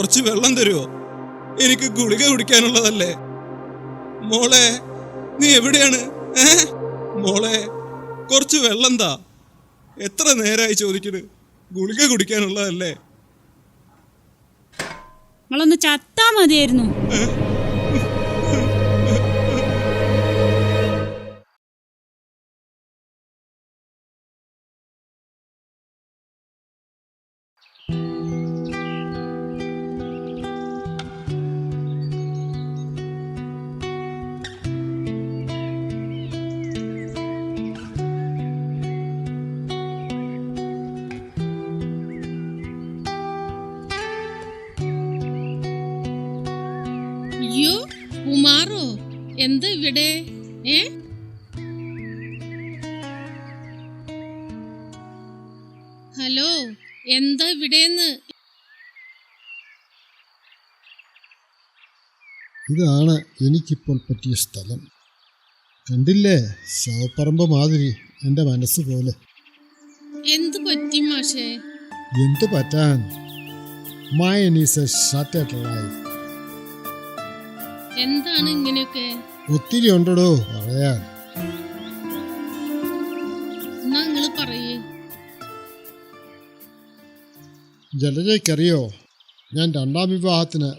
കുറച്ച് വെള്ളം തരുമോ? എനിക്ക് ഗുളിക കുടിക്കാനുള്ളതല്ലേ. മോളെ, നീ എവിടെയാണ്? മോളെ, കുറച്ച് വെള്ളം താ. എത്ര നേരമായി ചോദിക്കണ്, ഗുളിക കുടിക്കാനുള്ളതല്ലേ. നിങ്ങളൊന്ന് ചത്താ മതിയായിരുന്നു. അയ്യോ കുമാറോ, എന്താ ഇവിടെ? ഹലോ, എന്താ ഇവിടെന്ന്? ഇതാണ് എനിക്കിപ്പോൾ പറ്റിയ സ്ഥലം. കണ്ടില്ലേ, ശവപ്പറമ്പ് മാതിരി എൻ്റെ മനസ്സ് പോലെ. എന്ത് പറ്റി മാഷേ? എന്തു പറ്റാൻ? Mine is A shattered life. എന്താണ് ഇങ്ങനെയൊക്കെ? ഒത്തിരി ഉണ്ടോ പറയാൻ. എന്നാ നിങ്ങള് പറയേ. ജലജയ്ക്കറിയോ, ഞാൻ 2ാം വിവാഹത്തിന്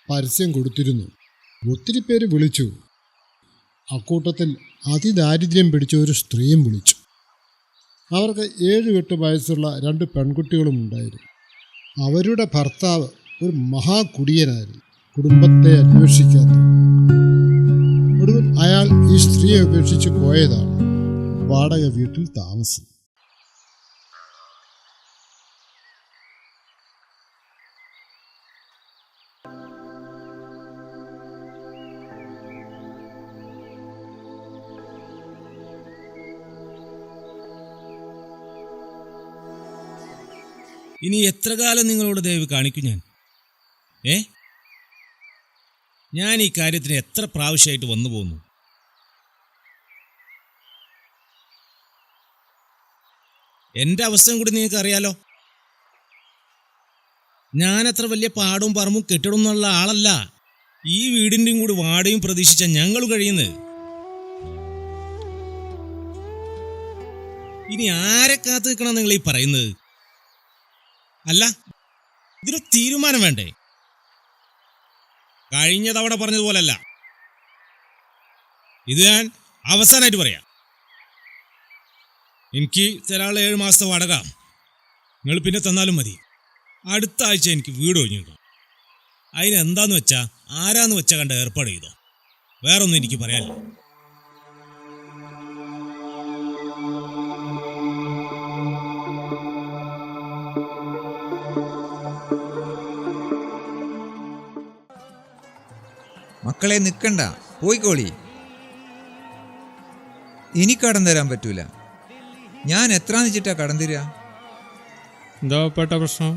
പരസ്യം കൊടുത്തിരുന്നു. ഒത്തിരി പേര് വിളിച്ചു. അക്കൂട്ടത്തിൽ അതിദാരിദ്ര്യം പിടിച്ച ഒരു സ്ത്രീയും വിളിച്ചു. അവർക്ക് 7-8 വയസ്സുള്ള 2 പെൺകുട്ടികളും ഉണ്ടായിരുന്നു. അവരുടെ ഭർത്താവ് ഒരു മഹാകുടിയനായിരുന്നു, കുടുംബത്തെ അന്വേഷിക്കാത്ത. ഒടുവിൽ അയാൾ ഈ സ്ത്രീയെ ഉപേക്ഷിച്ച് പോയതാണ്. വാടക വീട്ടിൽ താമസം. ഇനി എത്ര കാലം നിങ്ങളോട് ദയവ് കാണിക്കും ഞാൻ? ഞാൻ ഈ കാര്യത്തിന് എത്ര പ്രാവശ്യമായിട്ട് വന്നു പോകുന്നു. എൻ്റെ അവസ്ഥയും കൂടി നിങ്ങൾക്ക് അറിയാലോ. ഞാനത്ര വലിയ പാടവും പറമ്പും കെട്ടിടം എന്നുള്ള ആളല്ല. ഈ വീടിൻ്റെയും കൂടി വാടകയും പ്രതീക്ഷിച്ച ഞങ്ങളും കഴിയുന്നത്. ഇനി ആരെ കാത്തു നിൽക്കണം നിങ്ങൾ ഈ പറയുന്നത്? അല്ല, ഇതിന് തീരുമാനം വേണ്ടേ? കഴിഞ്ഞ തവണ പറഞ്ഞതുപോലല്ല. ഇത് ഞാൻ അവസാനമായിട്ട് പറയാം. എനിക്ക് ചില 7 മാസത്തെ വാടക നിങ്ങൾ പിന്നെ തന്നാലും മതി. അടുത്ത ആഴ്ച എനിക്ക് വീട് ഒഴിഞ്ഞു കിട്ടും. അതിനെന്താന്ന് വെച്ചാ ആരാന്ന് വെച്ചാൽ കണ്ട ഏർപ്പാട് ചെയ്തോ. വേറൊന്നും എനിക്ക് പറയാനില്ല. മക്കളെ നിൽക്കണ്ട, പോയിക്കോളി. ഇനി കടം തരാൻ പറ്റൂല. ഞാൻ എത്രാന്ന് വെച്ചിട്ടാ കടം തരിക? എന്താ പെട്ട പ്രശ്നം?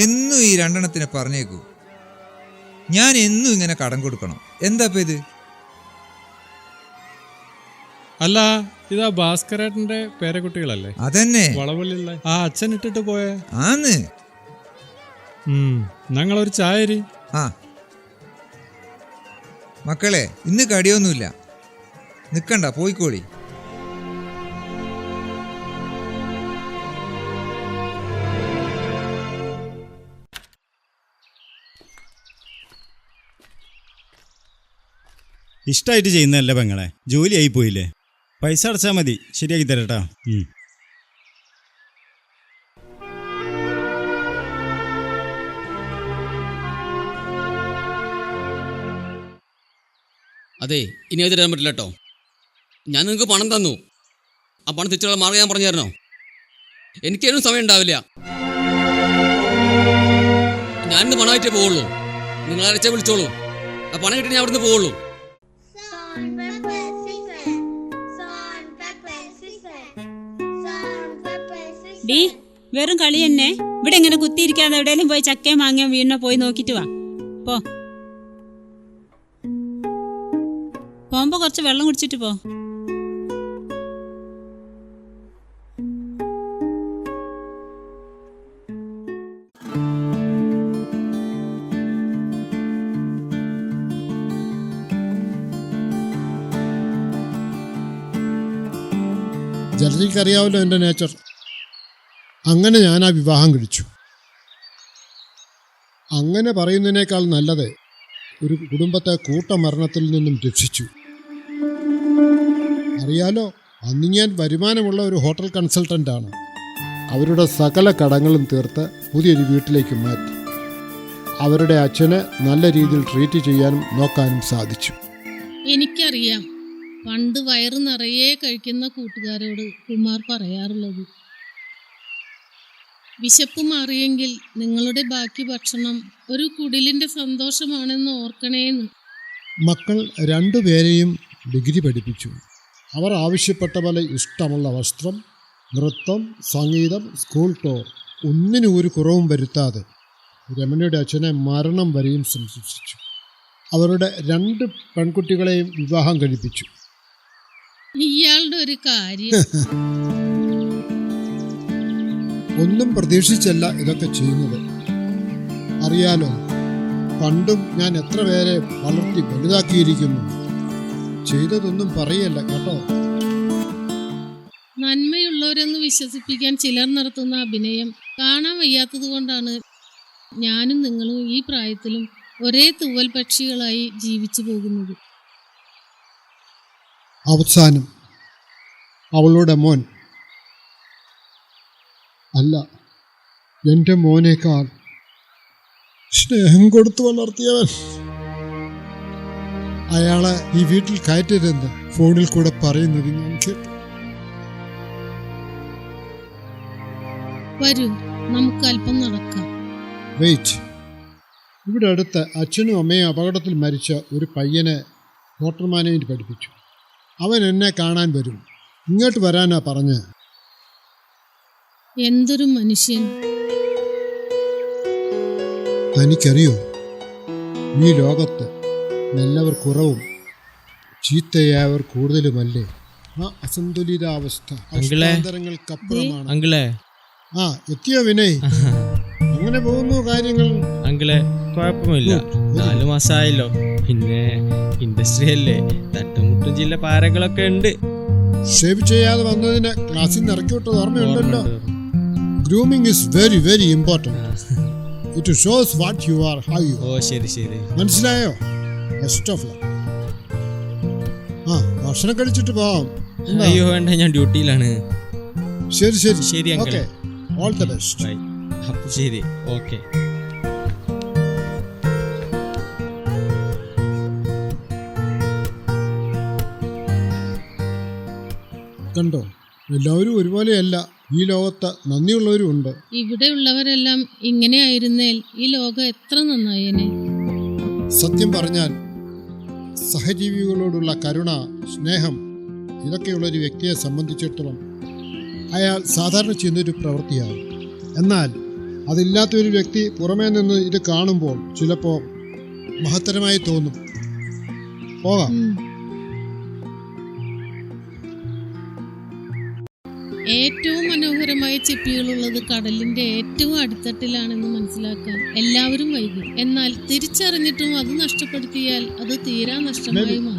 എന്നും ഈ 2 എണ്ണത്തിനെ പറഞ്ഞേക്കൂ. ഞാൻ എന്നും ഇങ്ങനെ കടം കൊടുക്കണം. എന്താ ഇത്? അല്ല, ഇതാ ഭാസ്കരേട്ടന്റെ പേരക്കുട്ടികളല്ലേ? അതന്നെ, വളവള്ളിയുള്ള ആ അച്ഛൻ ഇട്ടിട്ട് പോയേ. ആന്ന്. ഞങ്ങളൊരു ചായരി. ആ മക്കളെ, ഇന്ന് കടിയൊന്നുമില്ല. നിൽക്കണ്ട, പോയിക്കോളി. ഇഷ്ടമായിട്ട് ചെയ്യുന്നതല്ലേ പെങ്ങളെ, ജോലിയായി പോയില്ലേ. പൈസ അടച്ചാൽ മതി, ശരിയാക്കി തരട്ടാ. അതെ, ഇനി അത് തരാൻ പറ്റില്ല കേട്ടോ. ഞാൻ നിങ്ങൾക്ക് പണം തന്നു. ആ പണം തിരിച്ചുള്ള മാർഗ്ഗം ഞാൻ പറഞ്ഞു തരണോ? എനിക്കൊന്നും സമയം ഉണ്ടാവില്ല. ഞാനിന്ന് പണമായിട്ടേ പോവുള്ളൂ. നിങ്ങൾ അരച്ച വിളിച്ചോളൂ. ആ പണം കിട്ടി ഞാൻ അവിടുന്ന് പോവുള്ളൂ. ഡീ, വെറും കളി തന്നെ. ഇവിടെ ഇങ്ങനെ കുത്തിയിരിക്കാതെ എവിടെയെങ്കിലും പോയി ചക്കയും മാങ്ങയോ വീണോ പോയി നോക്കിട്ട് വാ. പോകുമ്പോ കുറച്ച് വെള്ളം കുടിച്ചിട്ട് പോ. തനിക്കറിയാമല്ലോ എൻ്റെ നേച്ചർ. അങ്ങനെ ഞാൻ ആ വിവാഹം കഴിച്ചു. അങ്ങനെ പറയുന്നതിനേക്കാൾ നല്ലത് ഒരു കുടുംബത്തെ കൂട്ടമരണത്തിൽ നിന്നും രക്ഷിച്ചു. അറിയാലോ, അന്ന് ഞാൻ വരുമാനമുള്ള ഒരു ഹോട്ടൽ കൺസൾട്ടൻ്റാണ്. അവരുടെ സകല കടങ്ങളും തീർത്ത് പുതിയൊരു വീട്ടിലേക്ക് മാറ്റി. അവരുടെ അച്ഛനെ നല്ല രീതിയിൽ ട്രീറ്റ് ചെയ്യാനും നോക്കാനും സാധിച്ചു. എനിക്കറിയാം, പണ്ട് വയറ് നിറയെ കഴിക്കുന്ന കൂട്ടുകാരോട് കുമാർ പറയാറുള്ളത്, വിശപ്പ് മാറിയെങ്കിൽ നിങ്ങളുടെ ബാക്കി ഭക്ഷണം ഒരു കുടിലിൻ്റെ സന്തോഷമാണെന്ന് ഓർക്കണേന്ന്. മക്കൾ രണ്ടുപേരെയും ഡിഗ്രി പഠിപ്പിച്ചു. അവർ ആവശ്യപ്പെട്ട പോലെ ഇഷ്ടമുള്ള വസ്ത്രം, നൃത്തം, സംഗീതം, സ്കൂൾ ടൂർ ഒന്നിനും ഒരു കുറവും വരുത്താതെ രമണിയുടെ അച്ഛനെ മരണം വരെയും സംരക്ഷിച്ചു. അവരുടെ 2 പെൺകുട്ടികളെയും വിവാഹം കഴിപ്പിച്ചു. ഇയാളുടെ ഒരു കാര്യം. ഒന്നും പ്രതീക്ഷിച്ചല്ല ഇതൊക്കെ ചെയ്യുന്നത്. അറിയാലോ, പണ്ടും ഞാൻ എത്ര പേരെ വളർത്തി വലുതാക്കിയിരിക്കുന്നു. ചെയ്തതൊന്നും പറയല്ല കേട്ടോ. നന്മയുള്ളവരെന്ന് വിശ്വസിപ്പിക്കാൻ ചിലർ നടത്തുന്ന അഭിനയം കാണാൻ വയ്യാത്തത് കൊണ്ടാണ് ഞാനും നിങ്ങളും ഈ പ്രായത്തിലും ഒരേ തൂവൽ പക്ഷികളായി ജീവിച്ചു പോകുന്നത്. അവസാനം അവളുടെ മോൻ, അല്ല എൻ്റെ മോനേക്കാൾ സ്നേഹം കൊടുത്തു വളർത്തിയവൻ, അയാളെ ഈ വീട്ടിൽ കയറ്റരുതെന്ന് ഫോണിൽ കൂടെ പറയുന്നത് ഞാൻ കേട്ടു. വരൂ, നമുക്ക് അല്പം നടക്കാം. വെയിറ്റ്. ഇവിടെ അടുത്ത് അച്ഛനും അമ്മയും അപകടത്തിൽ മരിച്ച ഒരു പയ്യനെ ഹോട്ടൽ മാനേജ്മെൻറ്റ് പഠിപ്പിച്ചു. അവൻ എന്നെ കാണാൻ വരും. ഇങ്ങോട്ട് വരാനാ പറഞ്ഞ്. എന്തൊരു മനുഷ്യൻ! തനിക്കറിയോ, ഈ ലോകത്ത് നല്ലവർ ചീത്തയായവർ കൂടുതലുമല്ലേ? ആ അസന്തുലിതാവസ്ഥ അവസ്ഥാന്തരങ്ങൾക്കപ്പുറമാണ്. അങ്കിളെ, ആ എത്തിയോ വിനയ്? അങ്ങനെ പോകുന്നു കാര്യങ്ങൾ. അങ്കിളെ, കുഴപ്പമില്ല. 4 മാസമായല്ലോ. പിന്നെ ഇൻഡസ്ട്രി അല്ലേ, തട്ടുമുട്ടും ചില പാരകളൊക്കെ ഉണ്ട്. ഷേവ് ചെയ്യാതെ വന്നതിന് ക്ലാസ്സിൽ നിന്ന് ഇറക്കി വിട്ടത് ഓർമ്മയുണ്ടല്ലോ. Grooming is very very important. It shows what you are, how you. ഓ ശരി ശരി, മനസ്സിലായോ? Best of luck. ആ ഭക്ഷണം കഴിച്ചിട്ട് പോവാം. അയ്യോ വേണ്ട, ഞാൻ ഡ്യൂട്ടിയിലാണ്. ശരി ശരി ശരി അങ്കിളെ. Okay, all the best. Bye. അപ്പോൾ ശരി, ഓക്കെ. കണ്ടോ, എല്ലാവരും ഒരുപോലെയല്ല. ഈ ലോകത്ത് നന്ദിയുള്ളവരും ഉണ്ട്. ഇവിടെയുള്ളവരെല്ലാം ഇങ്ങനെയായിരുന്നേൽ ഈ ലോകം എത്ര നന്നായേനെ. സത്യം പറഞ്ഞാൽ സഹജീവികളോടുള്ള കരുണ, സ്നേഹം, ഇതൊക്കെയുള്ളൊരു വ്യക്തിയെ സംബന്ധിച്ചിടത്തോളം അയാൾ സാധാരണ ചെയ്യുന്നൊരു പ്രവൃത്തിയാകും. എന്നാൽ അതില്ലാത്തൊരു വ്യക്തി പുറമേ നിന്ന് ഇത് കാണുമ്പോൾ ചിലപ്പോൾ മഹത്തരമായി തോന്നും. പോകാം. ഏറ്റവും മനോഹരമായ ചിപ്പികളുള്ളത് കടലിന്റെ ഏറ്റവും അടിത്തട്ടിലാണെന്ന് മനസ്സിലാക്കാൻ എല്ലാവരും വൈകും. എന്നാൽ തിരിച്ചറിഞ്ഞിട്ടും അത് നഷ്ടപ്പെടുത്തിയാൽ അത് തീരാ നഷ്ടമായി മാറും.